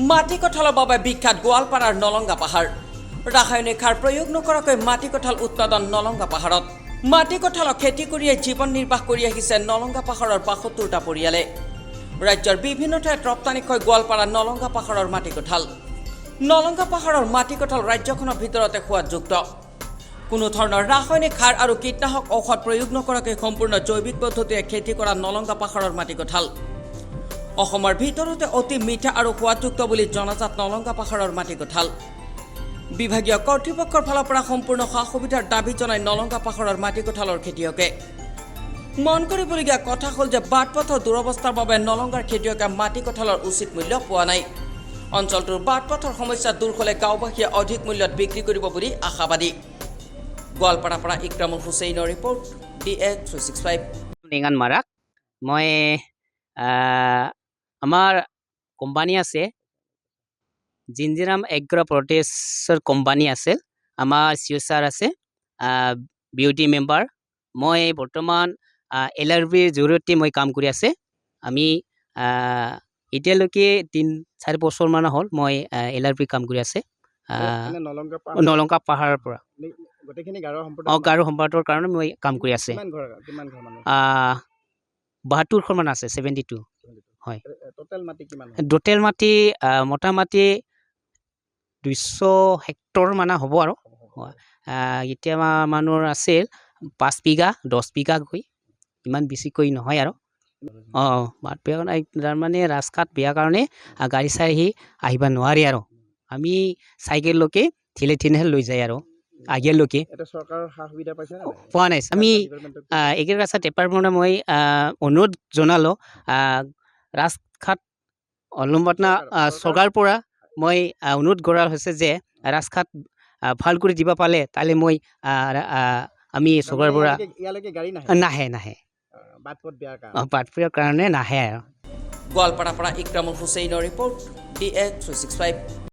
মাটি কঁঠালৰ বাবে বিখ্যাত গোৱালপাৰাৰ নলংগা পাহাৰ ৰাসায়নিক সাৰ প্ৰয়োগ নকৰাকৈ মাটি কঁঠাল উৎপাদন নলংগা পাহাৰত মাটি কঁঠালৰ খেতি কৰিয়ে জীৱন নিৰ্বাহ কৰি আহিছে নলংগা পাহাৰৰ ৭২টা পৰিয়ালে ৰাজ্যৰ বিভিন্ন ঠাইত ৰপ্তানিকৈ গোৱালপাৰা নলংগা পাহাৰৰ মাটি কঁঠাল নলংগা পাহাৰৰ মাটি কঁঠাল ৰাজ্যখনৰ ভিতৰতে সোৱাদযুক্ত কোনো ধৰণৰ ৰাসায়নিক সাৰ আৰু কীটনাশক ঔষধ প্ৰয়োগ নকৰাকৈ সম্পূৰ্ণ জৈৱিক পদ্ধতিৰে খেতি কৰা নলংগা পাহাৰৰ মাটি কঁঠাল অসমৰ ভিতৰতে অতি মিঠা আৰু সোৱাদযুক্ত বুলি জনাজাত নলংগা পাহাৰৰ মাটি কঁঠাল বিভাগীয় কৰ্তৃপক্ষৰ ফালৰ পৰা সম্পূৰ্ণ সা-সুবিধাৰ দাবী জনাই নলংগা পাহাৰৰ মাটি কঁঠালৰ খেতিয়কে মন কৰিবলগীয়া কথা হ'ল যে বাট-পথৰ দুৰৱস্থাৰ বাবে নলংগাৰ খেতিয়কে মাটি কঁঠালৰ উচিত মূল্য পোৱা নাই অঞ্চলটোৰ বাট-পথৰ সমস্যা দূৰ হ'লে গাঁওবাসীয়ে অধিক মূল্যত বিক্ৰী কৰিব বুলি আশাবাদী গোৱালপাৰাৰ পৰা ইক্ৰামুল হুছেইনৰ ৰিপৰ্ট DX365 নেঙান মাৰাক মই আমাৰ কোম্পানী আছে জিঞ্জিৰাম এগ্ৰ প্ৰটেক্টৰ কোম্পানী আছে আমাৰ চিঅ'চাৰ আছে বিউটি মেম্বাৰ মই বৰ্তমান LRBৰ জৰিয়তে মই কাম কৰি আছে আমি এতিয়ালৈকে 3-4 বছৰমান হ'ল মই LRB কাম কৰি আছে নলংগা পাহাৰৰ পৰা গাৰো সম্প্ৰদায়ৰ কাৰণে মই কাম কৰি আছে ৭২ মান আছে 72 হয় টোটেল মাটি মোটামুটি 200 হেক্টৰ মান হ'ব আৰু এতিয়া মানুহৰ আছিল 5 বিঘা 10 বিঘা গৈ ইমান বেছিকৈ নহয় আৰু বাট বেয়া তাৰমানে ৰাস্তাত বেয়া কাৰণে গাড়ী চাড়ী আহিব নোৱাৰি আৰু আমি চাইকেললৈকে ঠেলে লৈ যায় আৰু আগেলৈকে পোৱা নাই আমি এগ্ৰিকালচাৰ ডিপাৰ্টমেণ্টত মই অনুৰোধ জনালোঁ ৰাজঘাট অলম্বনা চৰকাৰৰ পৰা মই অনুৰোধ কৰা হৈছে যে ৰাজঘাট ভাল কৰি দিব পালে তালে মই আমি চৰকাৰৰ পৰা নাহে বাট বেয়াৰ কাৰণে নাহে আৰু গোৱালপাৰাৰ পৰা ইক্ৰামুল হুছেইনৰ ৰিপৰ্ট DX365